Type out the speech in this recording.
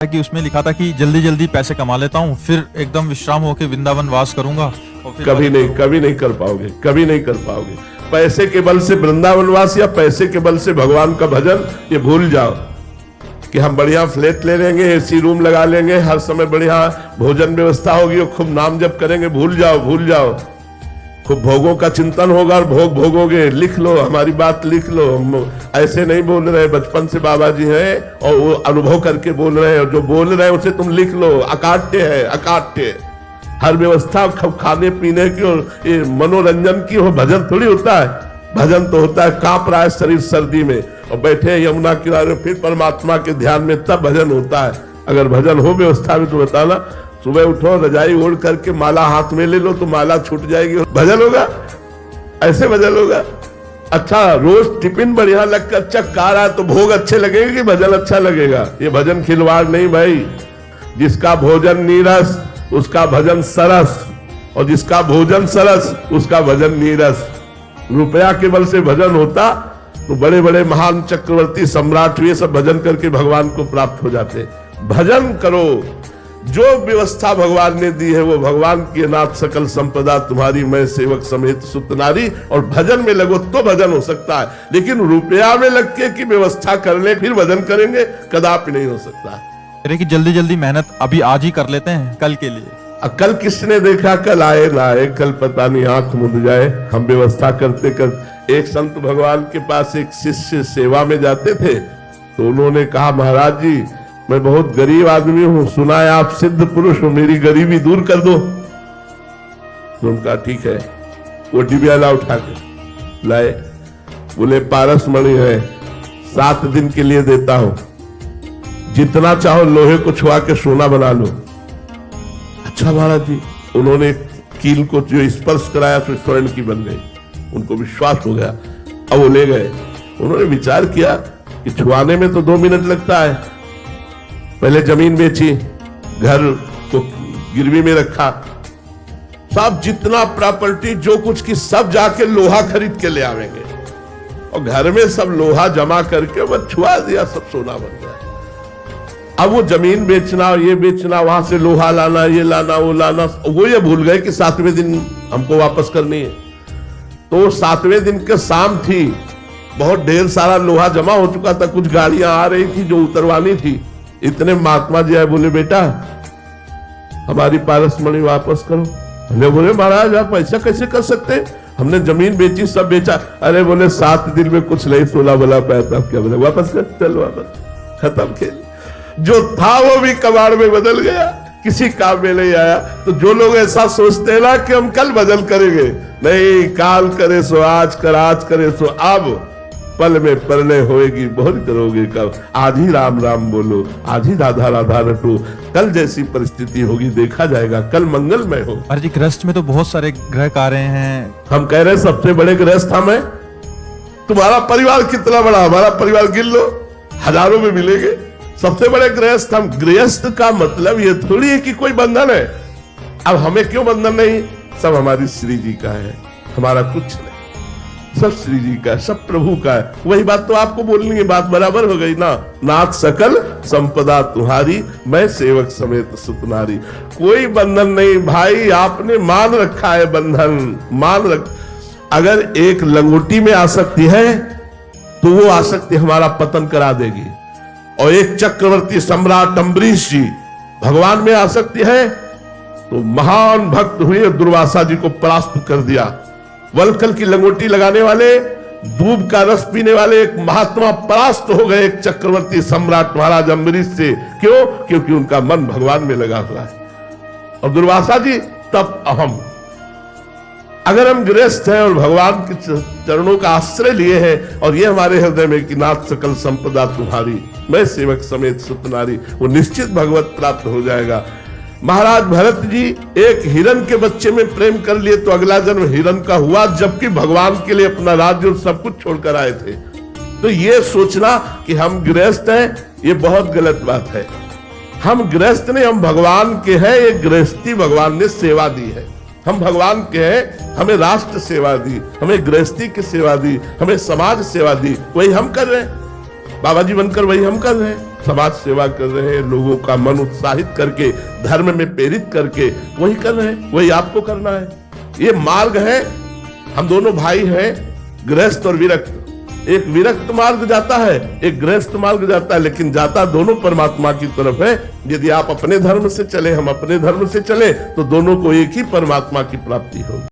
कि उसमें लिखा था कि जल्दी जल्दी पैसे कमा लेता हूँ, फिर एकदम विश्राम होकर वृंदावन वास करूंगा और फिर कभी नहीं कर पाओगे, कभी नहीं कर पाओगे। पैसे के बल से वृंदावन वास या पैसे के बल से भगवान का भजन, ये भूल जाओ कि हम बढ़िया फ्लैट ले लेंगे, एसी रूम लगा लेंगे, हर समय बढ़िया भोजन व्यवस्था होगी और खूब नाम जप करेंगे। भूल जाओ। खूब भोगों का चिंतन होगा और भोग भोगोगे। लिख लो, हमारी बात लिख लो। हम ऐसे नहीं बोल रहे, बचपन से बाबा जी हैं और वो अनुभव करके बोल रहे हैं, और जो बोल रहे हैं उसे तुम लिख लो। अकाट्य है, अकाट्य। हर व्यवस्था खाने पीने की और मनोरंजन की हो, भजन थोड़ी होता है। भजन तो होता है कांप रहा है शरीर सर्दी में और बैठे यमुना किनारे फिर परमात्मा के ध्यान में, तब भजन होता है। अगर भजन हो व्यवस्था में तो बताना। सुबह उठो, रजाई ओढ़ करके माला हाथ में ले लो तो माला छूट जाएगी, भजन होगा। ऐसे भजन होगा। अच्छा, रोज टिफिन बढ़िया लगकर चक्का रहा है तो भोग अच्छे लगेंगे कि भजन अच्छा लगेगा? ये भजन खिलवाड़ नहीं भाई। जिसका भोजन नीरस उसका भजन सरस, और जिसका भोजन सरस उसका भजन नीरस। रुपया के बल से भजन होता तो बड़े बड़े महान चक्रवर्ती सम्राट हुए, सब भजन करके भगवान को प्राप्त हो जाते। भजन करो, जो व्यवस्था भगवान ने दी है वो भगवान की अनाथ सकल संपदा तुम्हारी, मैं सेवक समेत सुत नारी। और भजन में लगो तो भजन हो सकता है, लेकिन रुपया में लग के की व्यवस्था कर ले फिर भजन करेंगे, कदापि नहीं हो सकता। अरे कि जल्दी जल्दी मेहनत अभी आज ही कर लेते हैं कल के लिए। कल किसने देखा? कल आए ना आए, कल पता नहीं, आंख मुंद जाए। हम व्यवस्था करते कर एक संत भगवान के पास एक शिष्य सेवा में जाते थे, तो उन्होंने कहा, महाराज जी मैं बहुत गरीब आदमी हूं, सुना है आप सिद्ध पुरुष हो, मेरी गरीबी दूर कर दो। तो उनका ठीक है। वो डिबियाला उठा के लाए, बोले पारस मणि है, 7 दिन के लिए देता हूं, जितना चाहो लोहे को छुआ के सोना बना लो। अच्छा महाराज जी। उन्होंने कील को जो स्पर्श कराया तो स्वर्ण की बन गई। उनको विश्वास हो गया। अब वो ले गए। उन्होंने विचार किया कि छुआने में तो 2 मिनट लगता है। पहले जमीन बेची, घर को गिरवी में रखा, सब जितना प्रॉपर्टी जो कुछ की सब जाके लोहा खरीद के ले आवेंगे, और घर में सब लोहा जमा करके बस छुआ दिया, सब सोना बन गया। अब वो जमीन बेचना, ये बेचना, वहां से लोहा लाना, ये लाना, वो लाना, वो ये भूल गए कि 7वें दिन हमको वापस करनी है। तो 7वें दिन के शाम थी, बहुत ढेर सारा लोहा जमा हो चुका था, कुछ गाड़ियां आ रही थी जो उतरवानी थी। इतने महात्मा जी आए, बोले बेटा हमारी पारस मणि वापस करो। बोले महाराज आप ऐसा कैसे कर सकते? हमने जमीन बेची, सब बेचा। अरे बोले 7 दिन में कुछ नहीं सोना बना पाया था। क्या बोले? वापस कर, चल वापस, खत्म खेल। जो था वो भी कबाड़ में बदल गया, किसी काम में नहीं आया। तो जो लोग ऐसा सोचते हैं ना कि हम कल बदल करेंगे, नहीं, काल करे सो आज कर, आज करे सो अब, पल में परलय होएगी, बहुत करोगे कब। आज ही राम राम बोलो, आज ही राधा राधा रटो, कल जैसी परिस्थिति होगी देखा जाएगा, कल मंगलमय हो। अरे जी, गृहस्थ में तो बहुत सारे ग्रह आ रहे हैं। हम कह रहे हैं सबसे बड़े गृहस्थ हम हैं। तुम्हारा परिवार कितना बड़ा? हमारा परिवार गिन लो, हजारों में मिलेंगे। सबसे बड़े गृहस्थ हम। गृहस्थ का मतलब ये थोड़ी है कि कोई बंधन है। अब हमें क्यों बंधन नहीं? सब हमारी श्री जी का है, हमारा कुछ नहीं, सब श्री जी का, सब प्रभु का है। वही बात तो आपको बोलनी है, बात बराबर हो गई ना। नाथ सकल संपदा तुम्हारी, मैं सेवक समेत सुत नारी। कोई बंधन नहीं भाई, आपने मान रखा है बंधन, मान रख। अगर एक लंगोटी में आसक्ति है तो वो आसक्ति हमारा पतन करा देगी। और एक चक्रवर्ती सम्राट अम्बरीश जी भगवान में आसक्ति है तो महान भक्त हुए, दुर्वासा जी को परास्त कर दिया। वलकल की लंगोटी लगाने वाले, दूब का रस पीने वाले एक महात्मा परास्त हो गए एक चक्रवर्ती सम्राट महाराज अम्बरीश से। क्यों? क्योंकि उनका मन भगवान में लगा हुआ है। और दुर्वासा जी तब अहम। अगर हम गृहस्थ हैं और भगवान के चरणों का आश्रय लिए हैं, और ये हमारे हृदय में कि नाथ सकल संपदा तुम्हारी, मैं सेवक समेत सुत नारी, वो निश्चित भगवत प्राप्त हो जाएगा। महाराज भरत जी एक हिरण के बच्चे में प्रेम कर लिए तो अगला जन्म हिरण का हुआ, जबकि भगवान के लिए अपना राज्य और सब कुछ छोड़कर आए थे। तो ये सोचना कि हम गृहस्थ हैं, ये बहुत गलत बात है। हम गृहस्थ नहीं, हम भगवान के हैं। ये गृहस्थी भगवान ने सेवा दी है। हम भगवान के हैं, हमें राष्ट्र सेवा दी, हमें गृहस्थी की सेवा दी, हमें समाज सेवा दी, वही हम कर रहे हैं। बाबा जी बनकर वही हम कर रहे हैं। समाज सेवा कर रहे हैं, लोगों का मन उत्साहित करके, धर्म में प्रेरित करके वही कर रहे हैं, वही आपको करना है। ये मार्ग है, हम दोनों भाई हैं, गृहस्थ और विरक्त। एक विरक्त मार्ग जाता है, एक गृहस्थ मार्ग जाता है, लेकिन जाता दोनों परमात्मा की तरफ है। यदि आप अपने धर्म से चले, हम अपने धर्म से चले, तो दोनों को एक ही परमात्मा की प्राप्ति होगी।